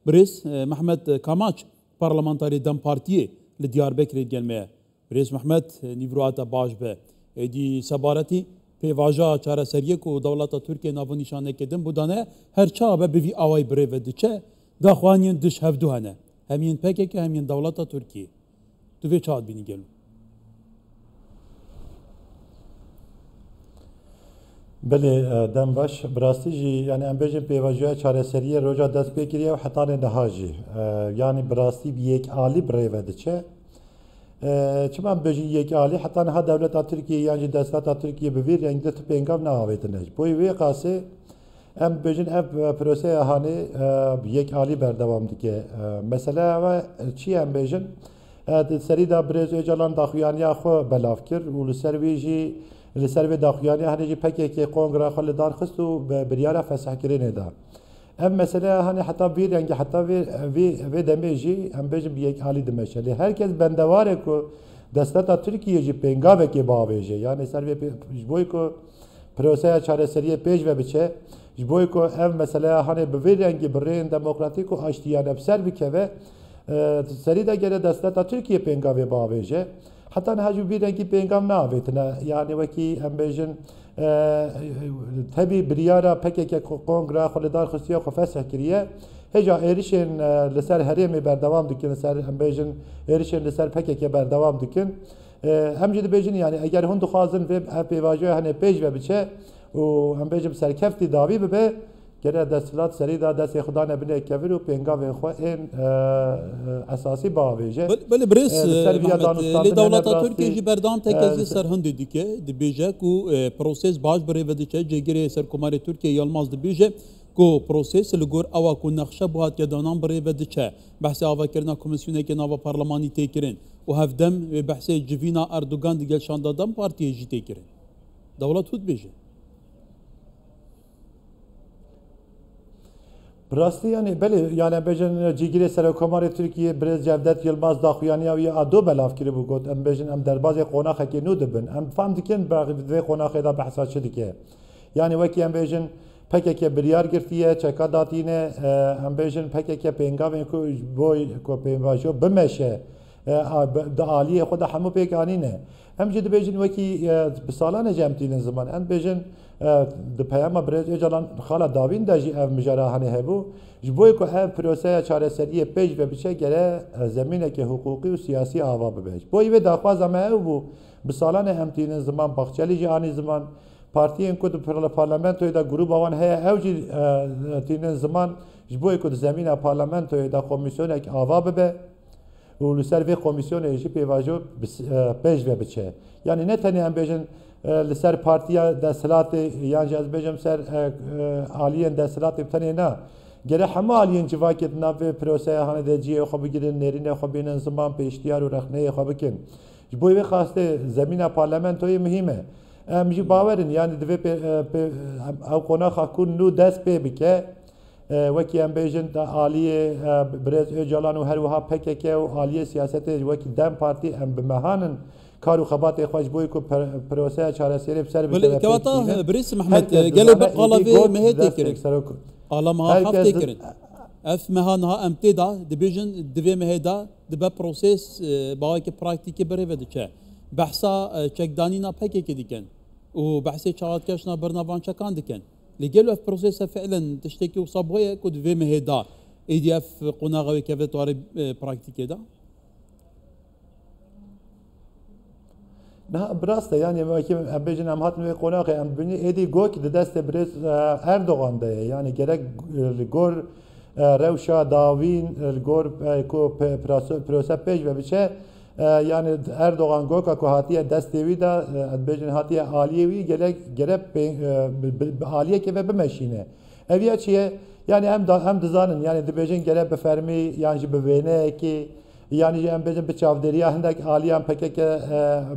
برێز محمد کاماچ پارلەمانتاری دەم پارتیە لە دیاربەکرێ گەلمەیە برێز محمد نیڤرواتە باش بە ئێدی سەبارەتی پێواژە چارەسەریەک و دەوڵەتە تورکیە ناو نیشانێکردن بودانە هەرچا بە بڤی ئاوای برێڤە دچە داخوانین دش هەفتوو هەنە هەمین پەکێکە هەمین دەوڵەتە تورکیە tu vê çahat bînî gelo Belê dem baş bi rastî jî yani em bêjin pêvajoya çareseriyê roja dest pê kiriye û hetanê niha jî yani bi rastî bi yekîalî bi rêve diçe çima em bêjin yekîalî heta niha dewleta Tirkiye yan jî destata Tirkiye bi vê rengî de tu pêngav neavêtine ji bo wê qasê em bêjin ev proseya hanê bi yekîalî berdewam dike mesele ew çi em bêjin serî da Birêz Öcalan daxuyaniya xwe belav kir û li ser wê jî li ser vê daxuyaniya henê jî pekekê kongra xwe li dar xist û biryara fesehkirinê da em meseleya hanê heta vê rengî heta vê demê jî em bêjin bi yekîalî dimeşe lê herkes bendewarê ku desteta Tirkiye jî pêngavekê biavêje yani ser vê ji bo ku proseya çareseriyê pêş ve biçe ji bo ku ev meseleya hanê bi vê rengî bi rêyên demokratîk û aştiyan ev ser bikeve serî de gere desteta Tirkiye pêngavê biavêje heta niha jî vê rengî pêngav neavêtine yani wekî em bêjin tevî biryara pekeke kongra xwe li dar xistiye xwe fesih kiriye hêja êrişên li ser herêmê berdewam dikin li ser em bêjin êrişên li ser pekeke berdewam dikin em jî dibêjin yani eger hûn dixwazin vê ev pêvajoya henê pêş ve biçe û em bêjin serkeftî dawî bibe gere desthilat serî da destê xwe dane binê kevir û pêngavên xwe ên esasî biavêje belê birêz lê dewleta Tirkiye jî berdam tekezî ser hindê dike dibêje ku proses baş bi rêve diçe cêgirê Serokkomarê Tirkiye Yılmaz dibêje ku proses li gor ewa ku nexşe bu hatiye danan bi rêve diçe behsê avakirina komisyonekê nava parlemanî têkirin û hevdem wê behsê civîna Erdogan digel şandadem partiyê jî têkirin dewlet hû dibêje Rastî yani belê yani bêjin cîgirê Serokkomarê Tirkiye Birêz Cevdet Yılmaz daxuyaniya wî a do belav kiribû got em bêjin em derbasê qonaxekê nû dibin em fam dikin vê qonaxê da behsa çi dike yani wekî em bêjin pekeke biryar girtiye çeka datîne em bêjin pekeke pêngavên ku ji bo ku pêvajo bimeşe di aliyê xwe de hemû pêk anîne em jî dibêjin wekî bi salan e jem tînin ziman em bêjin di peyama Birêz Öcalan xala davîn de jî ev mijara henê hebû ji bo ku ev proseya çareseriyê pêş ve biçe gere zemîneke hukukî û siyasî ava bibe ji bo wê daxwaza me ew bû bi salan e em tînin ziman Baxçelî jî anî ziman partiyên ku di parlamentoyê de grûpa wan heye ew jî tînin ziman ji bo ku di zemîna parlamentoyê de komisyonek ava bibe û li ser vê komisyonê jî pêvajo pêş ve biçe yani ne tenê em bêjin li ser partiya desthilatê yan jî ez bêjim ser aliyên desthilatê tenê ne gere hemû aliyên civakê di nav vê proseya hanê de ciyê xwe bigirin nêrînê xwe bînin ziman pêştiyar û rexneyê xwe bikin ji bo wê xastê zemîna parlamentoyê mihîm e em jî bawerin yani divê ew qonaxa ku nû dest pê bike wekî em bêjin da aliyê Birêz Öcalan û her wiha PKK û aliyê siyasetê wekî Dem Partî em bi mehanin kar û xebatê xwe ji bo ku proseya çareserî bi ser bike kewata Birêz Mehmed gelê beqala vê mehê tê kirin ala meha hev tê kirin ev meha niha em tê da dibêjin divê mehê da dibe proses bawekî praktîkê bi rêve diçe behsa çekdanîna PKK dikin û behsê çavatkeşina bernavançekan dikin li gelo ev prosesa fi'len tiştekî wisa boye ku divê mehê da êdî ev qonaxa wê keve twarê praktîkê da Birast e yani em bêjin em hatin vê qonaxê em binî êdî gok di destê Birêz Erdogan de ye yani gerek li gor rewşa dawîn li gor ku prose pêş ve biçe yani Erdogan goka ku hatiye destê wî da ez bêjin hatiye aliyê wî gerek aliyekê ve bimeşîne ev ya çi ye yani em dizanin yani dibêjin gerek bi fermî yan jî bi wêneyekê yani em bêjin bi çavdêriya hindek aliyan PKK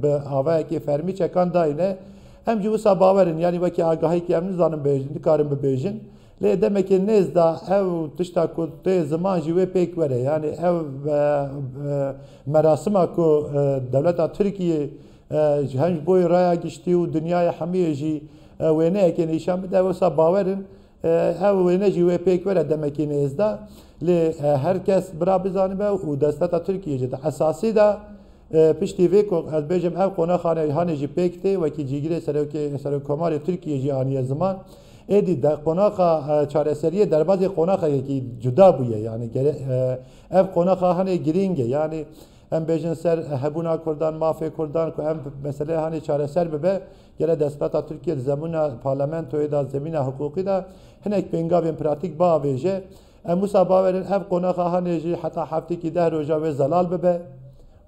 bi avayekê fermî çekan dayîne em jî wisa bawerin yani wekî agahîkî em nizanin bêjin dikarin bibêjin lê demekê nêz da ev tişta ku tê ziman jî wê pêk were yani ev merasima ku dewleta Tirkiye hem ji bo raya giştî û dunyaya hemûyê jî wêneyekê nîşan bide wisa bawerin ev wêne jî wê pêk were demekê nêz da لی هر کس برا بزانه و دستات ترکیه جد اساسی دا پشتی وی کو از بیجم اف قنا خانه هانی جی پکته و کی جیگیره سر کمال ترکیه جی آنی زمان ایدی در قناخا چارەسەریە دەربازی قۆناخێکی جودا بووە یعنی ئەف قۆناخا هەنێ گرینگە یعنی ئەم بێژن سەر هەبوونا کوردان مافێ کوردان و ئەم مەسلەی هەنێ چارەسەر ببێ گەلە دەسپەتا تورکیە زەمونە پارلەمنتۆیدا زەمینە حقوقیدا هەنێک پێنگاوێن پراتیک باوێژێ ئەم وسا باوێرن ئەف قۆناخا هەنێژی حتا هەفتێکی 10 ڕۆژە وێ زەلال ببێ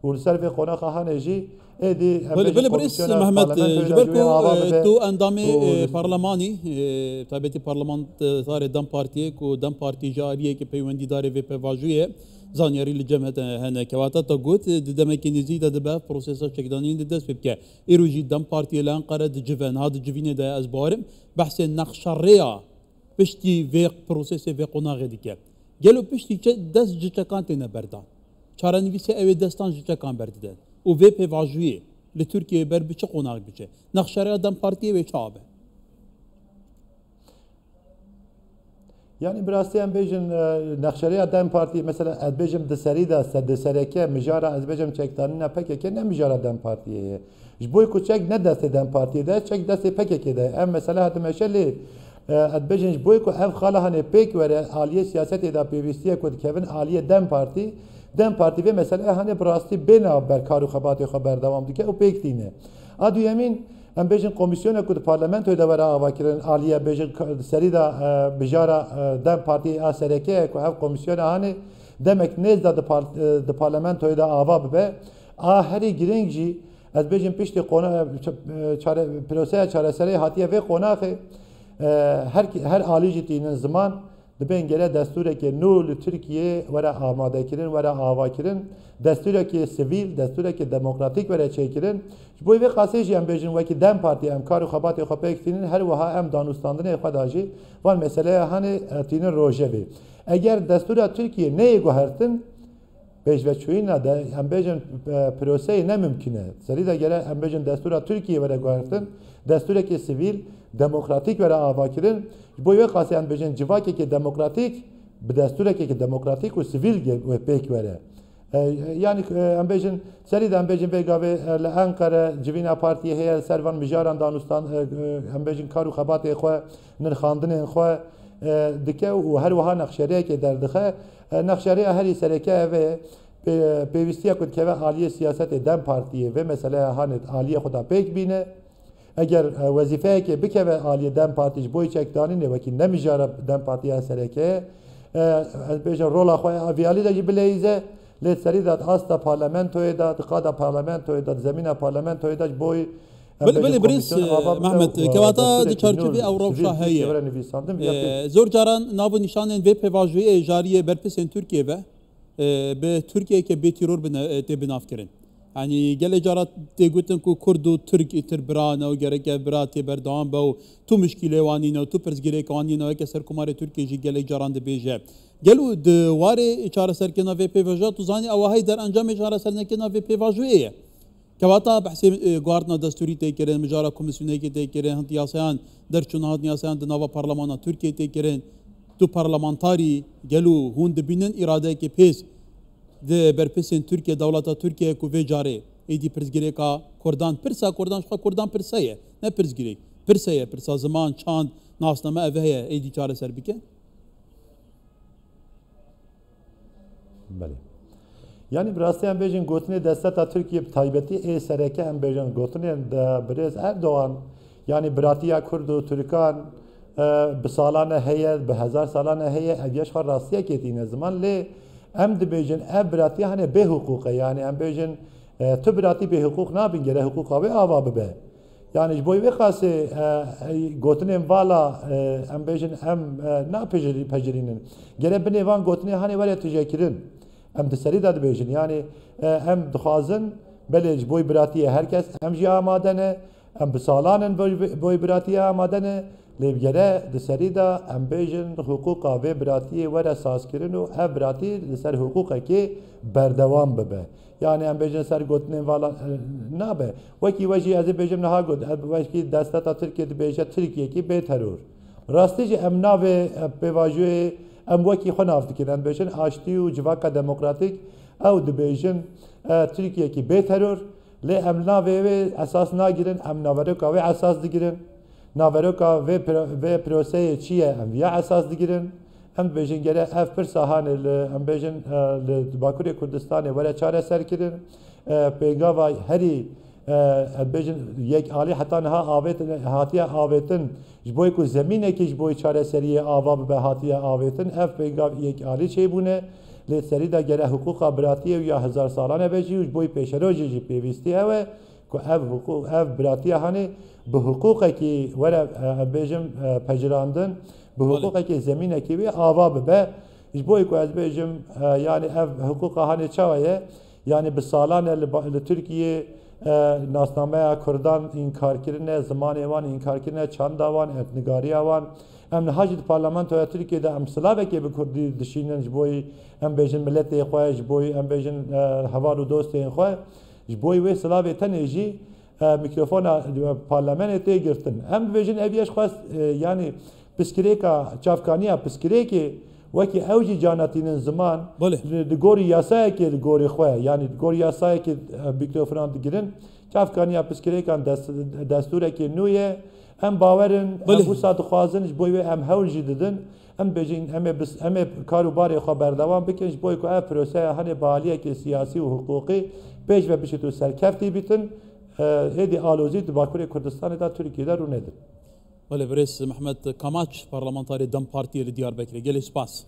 و لەسەر vê قۆناخا هەنێژی بله برئیس محمد جبركو تو اندامي برلماني تابعتي برلمان ثار دم بارتيك ودم بارتي جاريه كي بيوندي داري في بفاجويه زانياري لجمعه هنا كواتا تقوت دمك نزيد دبا بروسيس تشكدانين دس بك ايروجي دم بارتي لانقره جفن هذا جفينه ده ازبارم بحث نقشريه بشتي في بروسيس في قناغ ديك قالوا بشتي دس جتكانتنا بردان چارنویسی اوی دستان جتکان بردن و وی پیواجویی لترکیه بر بچه قناق بچه نقشره دم پارتیه و چابه yani birası em bejim nakşeriya dem parti mesela ez bejim deseri da desereke mijara ez bejim çektanına PKK ne mijara dem partiye jboy ku çek ne deste dem partiye de çek deste PKK'de em mesela hatim eşeli ez bejim jboy ku ev xala hani pek vere aliye siyasete da PVC'ye ku Kevin aliye dem parti ve mesela hani birası bena berkar xabatı haber devam dike o pek dine adu yemin em bejin komisyona ku parlamentoya da vera avakirin aliye bejin serida bijara dem parti asereke ku ev komisyona hani demek nezda de parlamentoya da ava be aheri girinci ez bejin pişti qona proseye çareseri hatiye ve qonaxe her alicitinin zaman dibên gele destureke nû li Tirkiye were amadekirin were avakirin destureke sivîl destureke demokratik were çêkirin ji bo vê qasê jî em bêjin wekî dem partî em kar û xebatê xwe pêk tînin her wiha em danûstandinê xwe da jî van meseleya hanê tînin rojevê eger destura Tirkiye neyê guhertin pêşveçûyîna de em bêjin proseyê ne mümkün e serî de gele em bêjin destura Tirkiye were guhertin destureke sivîl demokratik were avakirin bo vê qasê em bêjin civakekê demokratik bi destureke demokratik û sivîl pêk were yani em bêjin serî de em bêjin vê gavê li Enkere civîna partiyê heye servan mijaran danûstan em bêjin kar û xebatê xwe nirxandinên xwe dike û her wiha nexşeriyekê derdixe nexşeriya herî sereke ev ê pêwîstiya ku dikeve aliye siyasetê dem partiyê vê meseleya hanê aliye xwe da pêk bîne eger wezîfeyekê bikeve aliye dem partî ji bo çekdanînê wekî nemijara dem partiya sereke ez bêjim rola xwe aviyalî de jî bileyîze lê serî da asta parlamentoyê da qada parlamentoyê da zemîna parlamentoyê da ji bo بله برئیس محمد کواتا دی چارچوبی اوروپا هیه زور جاران ناو نشانن و پیواژوی جاریه برپسن ترکیه و به ترکیه که به ترور بناف کرن yani gele carat tegutin ku Kurdu Türk itir brana o gerek brati berdan ba tu müşkile wanina tu perzgire wanina ke ser kumare Türkiye ji gele caran de beje gelu de ware çare serkena ve PVJ tu zani awahay der anjam çare serkena ve PVJ کواتا بحث گواردنا دستوری تکرین مجارا کمیسیونه کی تکرین هنتیاسیان در چونهاد نیاسیان دنوا پارلمانا ترکیه تکرین تو پارلمانتاری گلو هون دبینن اراده کی پیس de berpesên Türkiye devleta Türkiye ku vê carê êdî pirsgirêka Kurdan pirsa Kurdan xwe Kurdan pirsa ye ne pirsgirêk pirsa ye pirsa ziman çand nasname ev heye êdî çareser bike Belê yani bi rastî em bêjin gotinê desteta Tirkiye bi taybetî ê sereke em bêjin gotinên de birêz Erdoğan yani biratiya Kurd û Türkan bi salan heye bi hezar salan heye ev yeş xwe rastiyekê tîne ziman lê em dibêjin ev biratiye hene bê huquqe yani em bêjin tu biratî bê huquq nabin gere huquqa wê ava bibe yani ji bo vê qasê gotinên vala em bêjin em napejirînin gere binê van gotinê hanê were tujêkirin em di serî de dibêjin yani em dixwazin belê ji bo biratiye herkes em jî amade ne em bi salanin bo biratiye amade ne lê gere di serî de em bêjin huquqa vê biratiyê were sazkirin û ev biratî li ser huquqekê berdewam bibe yani em bêjin ser gotinên vala nabe wekî we jî ez ê bêjim niha got wekî desteta Tirkiye dibêje Tirkiyekî bê teror rastî jî em navê pêvajoyê ام وکی خو ناف دکن ام بیشن آشتی و جواکا دموکراتیک او دبیشن ترکیه کی به ترور لی ام ناوی اساس نگیرن ام ناوروکا و اساس دگیرن ناوروکا و پروسه چیه ام یا اساس دگیرن ام بیشن گره اف پر ساهان ام بیشن باکوری کردستان ولی چاره سر کردن پیگاوا هری بیشن یک عالی حتی نه آویتن هاتیه آویتن جبوی کو زمینه که جبوی چاره سری آواب به هاتیه آویتن اف پیگاو یک عالی چه بونه لی سری دا گره حقوق براتیه یا هزار سالانه بچی و جبوی پیشروجی جی پیوستی هوا که اف حقوق اف براتیه هنی به حقوقی که وره بیشن پجراندن به حقوقی که زمینه که بی آواب به جبوی کو از بیشن یعنی اف حقوق هنی چوایه یعنی به سالانه لترکیه ناسنامه کردان انکار کردن زمان وان انکار کردن چند وان اتنگاری وان ام نهاجد پارلمانت و ترکیه ده ام سلاوه که به کردی دشینن جبوی ام بیشن ملت خواه جبوی ام بیشن هوالو دوست خواه جبوی و سلاوه تنجی میکروفون پارلمان تی گرفتن ام بیشن اویش خواست یعنی پسکری کا چافکانیا پسکری که وکی اوجی جاناتین زمان دگوری یاسای که دگوری خواه یعنی دگوری یاسای که میکروفون دگیرن چافکانیا پسکری کان دستوره که نویه ام باورن ام بوسات خوازن جبوی ام هول جدیدن ام بجین ام کاروباری خبر دوام بکنش بوی کو اف پروسه هنی بالیه که سیاسی و حقوقی پیش و بشه تو سرکفتی بیتن هدی آلوزی باکوری کردستان دا ترکیه دا رو ندن. بله برس محمد کاماچ پارلمانتاری دم پارتی ديار بكري قال سباس